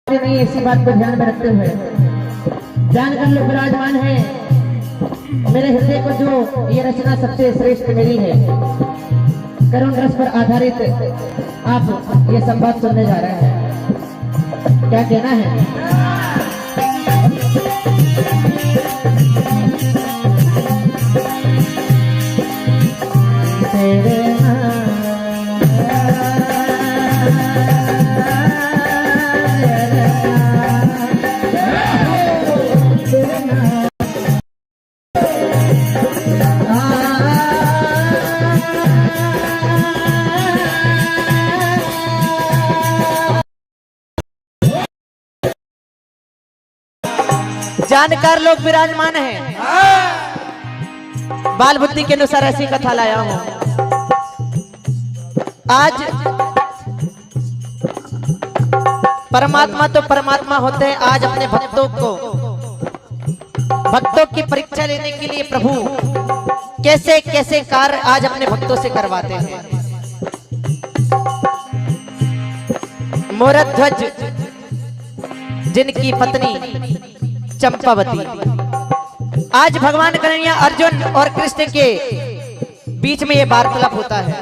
नहीं, इसी बात को ध्यान में रखते हुए जानकर लोग विराजमान है। मेरे हृदय को जो ये रचना सबसे श्रेष्ठ मिली है, करुण रस पर आधारित आप ये संवाद सुनने जा रहे हैं। क्या कहना है? जानकार लोग विराजमान हैं। बाल बुद्धि के अनुसार ऐसी कथा लाया हूं। आज परमात्मा तो परमात्मा होते हैं। आज अपने भक्तों की परीक्षा लेने के लिए प्रभु कैसे कैसे कार्य आज अपने भक्तों से करवाते हैं। मोरध्वज जिनकी पत्नी चंपावती, आज भगवान कन्हैया अर्जुन और कृष्ण के बीच में ये वार्तालाप होता है।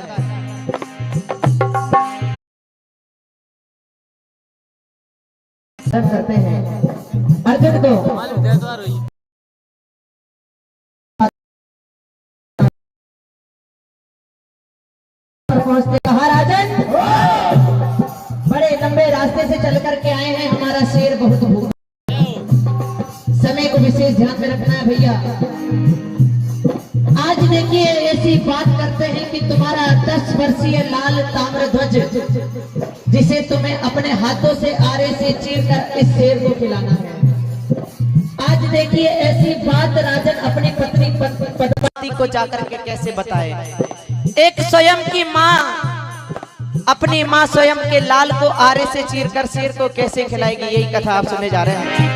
करते हैं अर्जुन को पहुंचते, कहा राजन बड़े लंबे रास्ते से चल करके आए हैं, हमारा शेर बहुत भूखा, समय को विशेष ध्यान में रखना है भैया। आज देखिए ऐसी बात करते हैं कि तुम्हारा 10 वर्षीय लाल ताम्रध्वज जिसे तुम्हें अपने हाथों से आरे से चीरकर इस शेर को खिलाना है। आज देखिए ऐसी बात राजन अपनी पत्नी पद्मावती को जाकर के कैसे बताए। एक स्वयं की माँ अपनी माँ स्वयं के लाल को आरे से चीरकर शेर को कैसे खिलाएगी, यही कथा आप सुनने जा रहे हैं।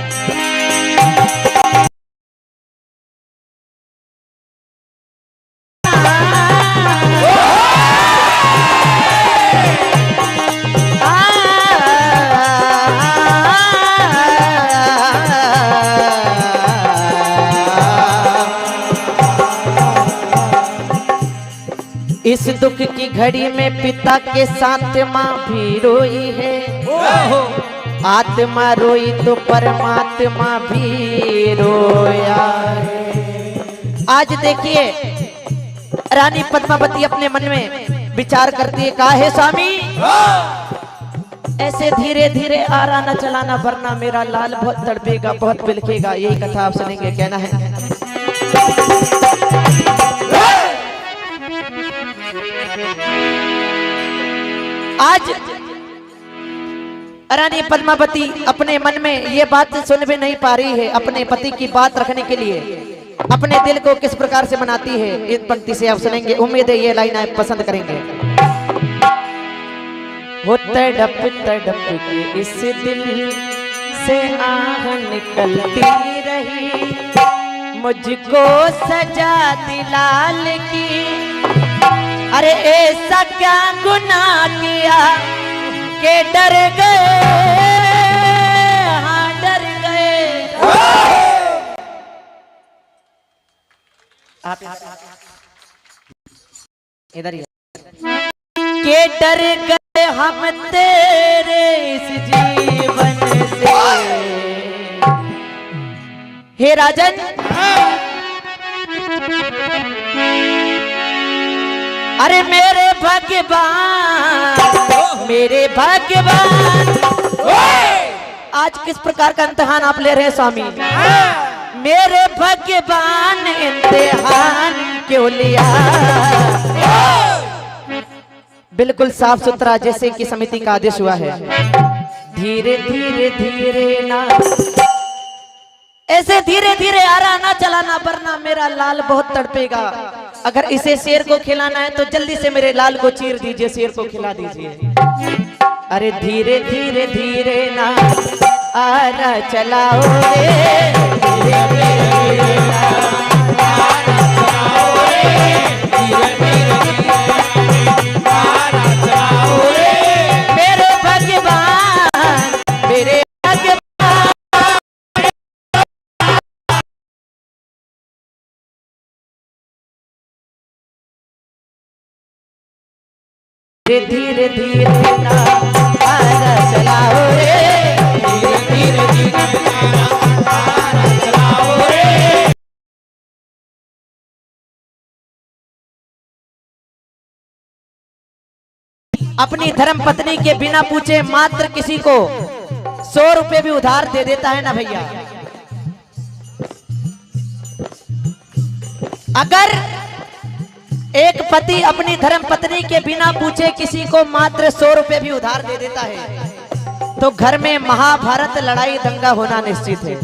इस दुख की घड़ी में पिता के साथ माँ भी रोई है, आत्मा रोई तो परमात्मा भी रोया है। आज देखिए रानी पद्मावती अपने मन में विचार करती है, कहा है स्वामी ऐसे धीरे धीरे आरा न चलाना वरना मेरा लाल बहुत तड़पेगा, बहुत बिलखेगा। यही कथा आप सुनेंगे। कहना है आज रानी पद्मावती अपने मन में ये बात सुन भी नहीं पा रही है। अपने पति की बात रखने के लिए अपने दिल को किस प्रकार से मनाती है, इस पंक्ति से आप सुनेंगे। उम्मीद है ये लाइन आप पसंद करेंगे। वो तड़प तड़प के इस दिल से आह निकलती रही, मुझको सजा दिलाल की, अरे ऐसा क्या गुनाह किया के डर गए, हाँ डर गए। आप इधर ही के डर गए हम तेरे इस जीवन से। हे राजन अरे मेरे भगवान आज किस प्रकार का इम्तिहान आप ले रहे हैं स्वामी? मेरे भगवान इम्तिहान क्यों लिया? बिल्कुल साफ सुथरा जैसे कि समिति का आदेश हुआ है। धीरे धीरे धीरे ना ऐसे धीरे धीरे आरा ना चलाना वरना मेरा लाल बहुत तड़पेगा। अगर इसे शेर को खिलाना है तो जल्दी से मेरे लाल को चीर दीजिए, शेर को खिला दीजिए। अरे धीरे धीरे धीरे ना आरा चलाओ रे, धीरे धीरे ना आरा चलाओ रे, धीरे धीरे आरा चलाओ रे। मेरे भगवान मेरे धीरे धीरे ना आरा चलाओ रे, धीरे धीरे धीरे आरा चलाओ रे। अपनी धर्म पत्नी के बिना पूछे मात्र किसी को 100 रुपए भी उधार दे देता है ना भैया। अगर एक पति अपनी धर्म पत्नी के बिना पूछे किसी को मात्र 100 रुपए भी उधार दे देता है तो घर में महाभारत लड़ाई दंगा होना निश्चित है।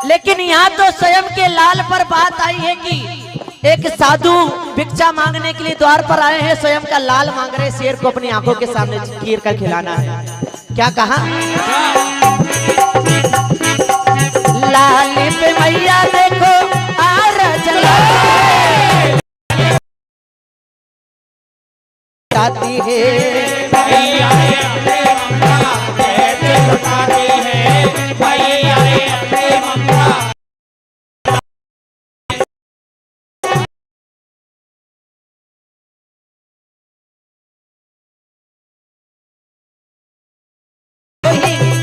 लेकिन यहाँ तो स्वयं के लाल पर बात आई है कि एक साधु भिक्षा मांगने के लिए द्वार पर आए हैं, स्वयं का लाल मांग रहे, शेर को अपनी आंखों के सामने चीर कर खिलाना है। क्या कहा? लाल पे मैया देखो आरा चला जाती है, मैया अपने ममता कैसे लुटाती है, मैया अपने ममता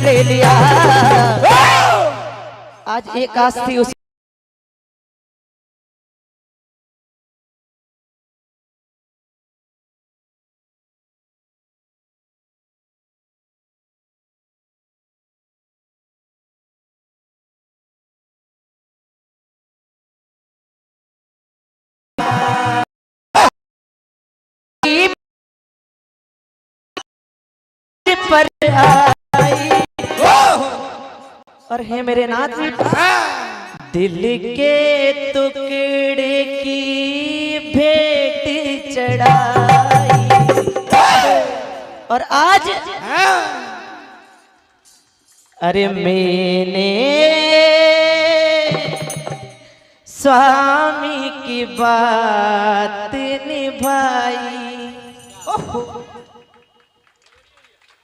ले लिया। आज एक आस थी उसी पर आई। और है मेरे नाथ, दिल के टुकड़े की भेंट चढ़ाई और आज अरे मैंने स्वामी की बात निभाई।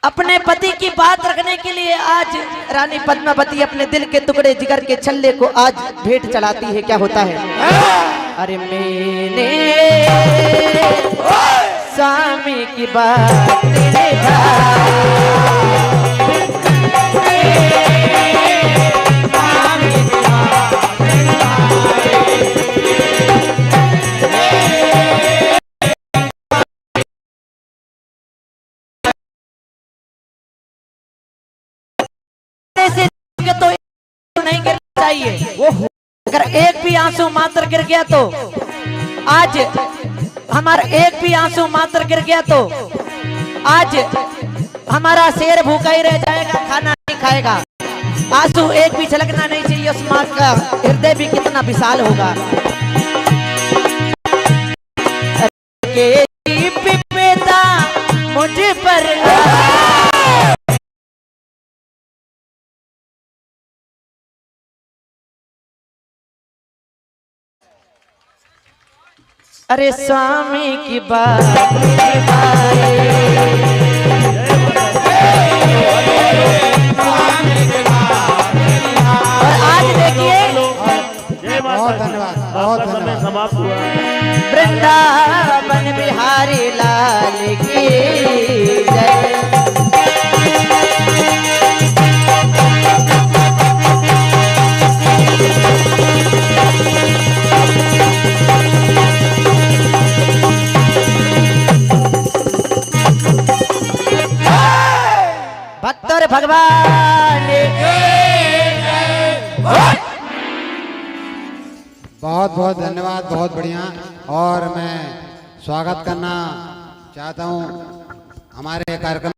अपने पति की बात रखने के लिए आज रानी पद्मावती अपने दिल के टुकड़े जिगर के छल्ले को आज भेंट चढ़ाती है। क्या होता है? अरे मैंने स्वामी की बात तो नहीं गिरना चाहिए। अगर एक भी आंसू मात्र गिर गया तो आज हमारा एक भी आंसू मात्र गिर गया तो आज हमारा शेर भूखा ही रह जाएगा, खाना नहीं खाएगा। आंसू एक भी झलकना नहीं चाहिए, उस मां का हृदय भी कितना विशाल होगा। पिता मुझ पर अरे स्वामी की बात और आज देखिए, बहुत धन्यवाद, बहुत धन्यवाद। समाप्त हुआ। वृंदावन बिहारी लाल की जय। भक्तर भगवान बहुत बहुत धन्यवाद, बहुत बढ़िया। और मैं स्वागत करना चाहता हूँ हमारे कार्यक्रम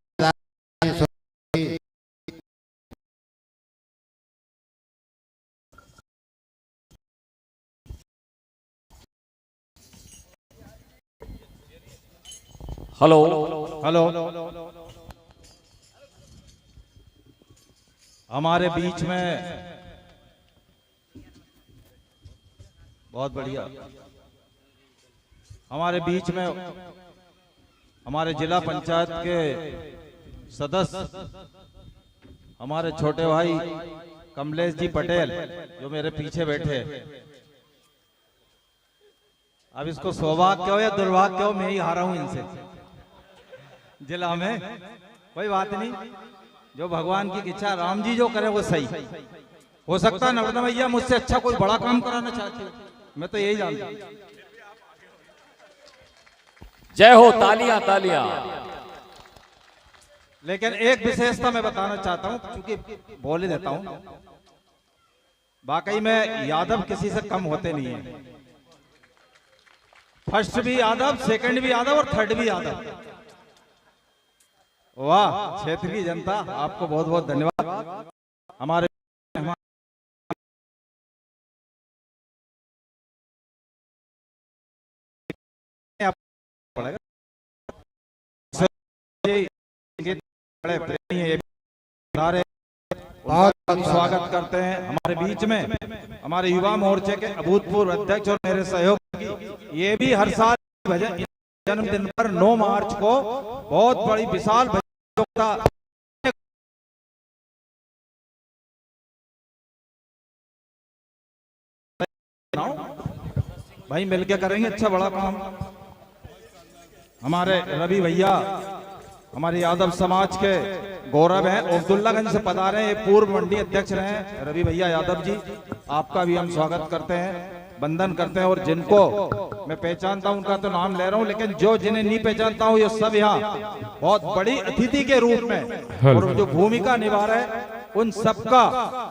हेलो हेलो हमारे बीच में बहुत बढ़िया हमारे बीच में हमारे जिला पंचायत के सदस्य हमारे छोटे भाई कमलेश जी पटेल जो मेरे पीछे बैठे। अब इसको सौभाग्य हो या दुर्भाग्य हो, मैं ही हारा हूं इनसे। जिला में कोई बात नहीं, जो भगवान की इच्छा, राम जी जो करे वो सही। हो सकता है नर्मदा मैया मुझसे अच्छा कोई बड़ा काम कराना चाहती हो, मैं तो यही जानता हूं। जय हो, तालियां तालियां। लेकिन एक विशेषता मैं बताना चाहता हूं, क्योंकि बोल ही देता हूं, वाकई में यादव किसी से कम होते नहीं है। फर्स्ट भी यादव, सेकंड भी यादव और थर्ड भी यादव। वाह क्षेत्र की जनता, आपको बहुत बहुत धन्यवाद। हमारे पड़ेगा बड़े प्रेमी हैं, सारे बहुत स्वागत करते हैं हमारे बीच में। हमारे युवा मोर्चे के अभूतपूर्व अध्यक्ष और मेरे सहयोगी, ये भी हर साल भजन जन्मदिन पर 9 मार्च को बहुत बड़ी विशाल भजन प्रतियोगिता भाई मिलके करेंगे अच्छा बड़ा काम। हमारे रवि भैया हमारे यादव समाज के गौरव हैं, अब्दुल्लागंज से पधारे हैं, पूर्व मंडी अध्यक्ष रहे हैं रवि भैया यादव जी, आपका भी हम स्वागत करते हैं, वंदन करते हैं। और जिनको मैं पहचानता हूं उनका तो नाम ले रहा हूं, लेकिन जो जिन्हें नहीं पहचानता हूं ये सब यहाँ बहुत बड़ी अतिथि के रूप में और जो भूमिका निभा रहे हैं उन सबका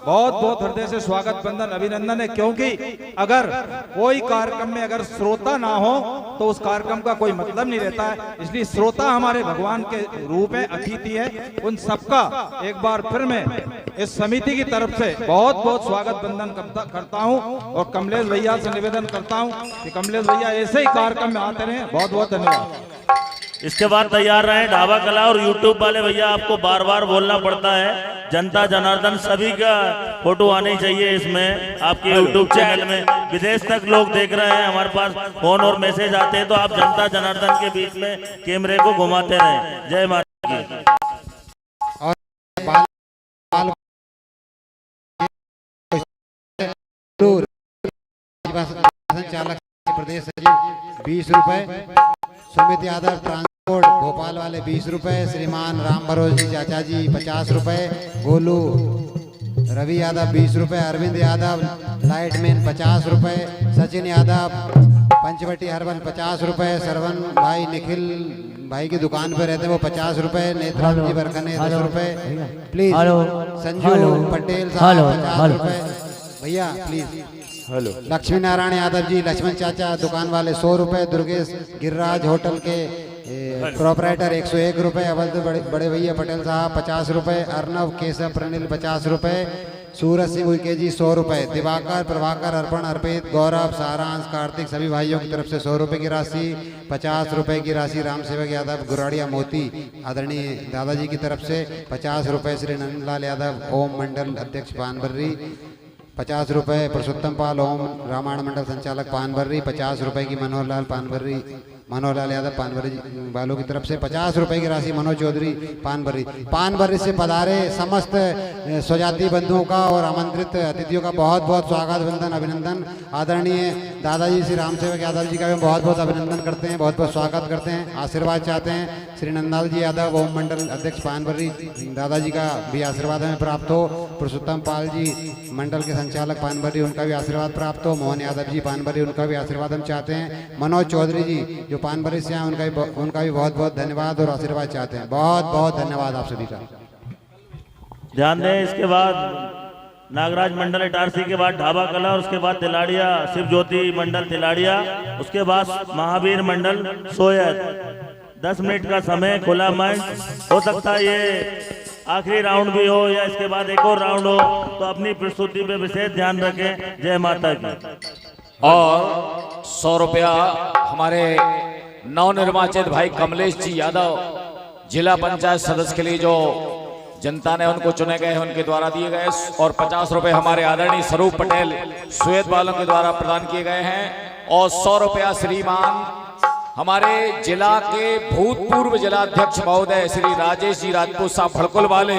बहुत बहुत हृदय से स्वागत, वंदन, अभिनंदन है। क्योंकि अगर कोई कार्यक्रम में अगर श्रोता ना हो तो उस कार्यक्रम का कोई मतलब नहीं रहता है, इसलिए श्रोता हमारे भगवान के रूप में अतिथि है। उन सबका एक बार फिर मैं इस समिति की तरफ से बहुत बहुत स्वागत वंदन करता हूं और कमलेश भैया से निवेदन करता हूं कि कमलेश भैया ऐसे ही कार्यक्रम में आते रहे। बहुत बहुत धन्यवाद। इसके बाद तैयार रहे ढाबा कला और यूट्यूब वाले भैया, आपको बार बार बोलना पड़ता है, जनता जनार्दन सभी का फोटो आनी चाहिए इसमें, आपके यूट्यूब चैनल में। विदेश तक लोग देख रहे हैं, हमारे पास फोन और मैसेज आते हैं, तो आप जनता जनार्दन के बीच में कैमरे को घुमाते रहें। जय माता की। और संचालक प्रदेश सचिव 20 रुपए, सुमित यादव ट्रांसपोर्ट भोपाल वाले 20 रुपए, श्रीमान राम भरोज जी चाचा जी 50 रुपए, गोलू रवि यादव 20 रुपए, अरविंद यादव लाइटमैन 50 रुपए, सचिन यादव पंचवटी हर्बल 50 रुपए, सरवन भाई निखिल भाई की दुकान पे रहते हैं वो 50 रुपए, नेत्राम जी बरकने 10 रुपए, प्लीज संजू पटेल साहब 50 रुपए भैया प्लीज। हेलो, लक्ष्मी नारायण यादव जी लक्ष्मण चाचा दुकान वाले 100 रुपए, दुर्गेश गिरिराज होटल के प्रोपराइटर 101 रुपए, अवध बड़े भैया पटेल साहब 50 रुपए, अर्नव केशव प्रनिल 50 रुपए, सूरज सिंह उइके जी 100 रुपए, दिवाकर प्रभाकर अर्पण अर्पित गौरव सारांश कार्तिक सभी भाइयों की तरफ से 100 रुपए की राशि, 50 रुपए की राशि राम सेवक यादव गुराड़िया मोती आदरणीय दादाजी की तरफ से, 50 रुपए श्री नंदलाल यादव ओम मंडल अध्यक्ष पानबर्री, 50 रुपए पुरुषोत्तम पाल ओम रामायण मंडल संचालक पानबर्री, 50 रुपए की मनोहर लाल यादव पानबर्री वालों की तरफ से, 50 रुपए की राशि मनोज चौधरी पानबर्री से पधारे समस्त स्वजाति बंधुओं का और आमंत्रित अतिथियों का बहुत बहुत स्वागत वंदन अभिनंदन। आदरणीय दादाजी श्री राम सेवक यादव जी का भी बहुत बहुत अभिनंदन करते हैं, बहुत बहुत स्वागत करते हैं, आशीर्वाद चाहते हैं। श्री नंदलाल जी यादव ओम मंडल अध्यक्ष पानबर्री दादाजी का भी आशीर्वाद हमें प्राप्त हो, पुरुषोत्तम पाल जी मंडल के संचालक पानबर्री उनका भी आशीर्वाद प्राप्त हो, मोहन यादव जी पानबर्री उनका भी आशीर्वाद हम चाहते हैं, मनोज चौधरी जी जो पानबर्री से हैं उनका भी बहुत बहुत धन्यवाद और आशीर्वाद चाहते हैं। बहुत बहुत धन्यवाद आप सभी का। ध्यान दें, इसके बाद नागराज मंडल इटारसी के बाद ढाबा कला और उसके बाद तिलाड़िया शिव ज्योति मंडल तिलाड़िया, उसके बाद महावीर मंडल सोयत। 10 मिनट का समय, खुला मंच, हो सकता है ये आखिरी राउंड भी हो या इसके बाद एक और राउंड हो, तो अपनी प्रस्तुति पे विशेष ध्यान रखें। जय माता की। और 100 रुपया हमारे नवनिर्वाचित भाई कमलेश जी यादव जिला पंचायत सदस्य के लिए जो जनता ने उनको चुने गए हैं उनके द्वारा दिए गए, और 50 रुपए हमारे आदरणीय स्वरूप पटेल सुएत वालों के द्वारा प्रदान किए गए हैं, और 100 रुपया श्रीमान हमारे जिला के भूतपूर्व जिलाध्यक्ष महोदय श्री राजेश जी राजपूत साहब भड़कुल वाले,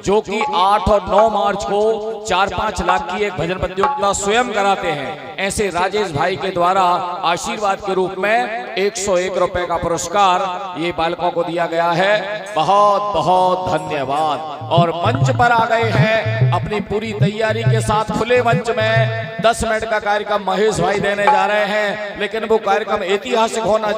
जो कि 8 और 9 मार्च को 4-5 लाख की एक भजन प्रतियोगिता स्वयं कराते हैं, ऐसे राजेश भाई के द्वारा आशीर्वाद के रूप में 101 रुपए का पुरस्कार ये बालकों को दिया गया है। बहुत बहुत धन्यवाद। और मंच पर आ गए हैं अपनी पूरी तैयारी के साथ खुले मंच में 10 मिनट का कार्यक्रम महेश भाई देने जा रहे हैं, लेकिन वो कार्यक्रम ऐतिहासिक होना चाहिए।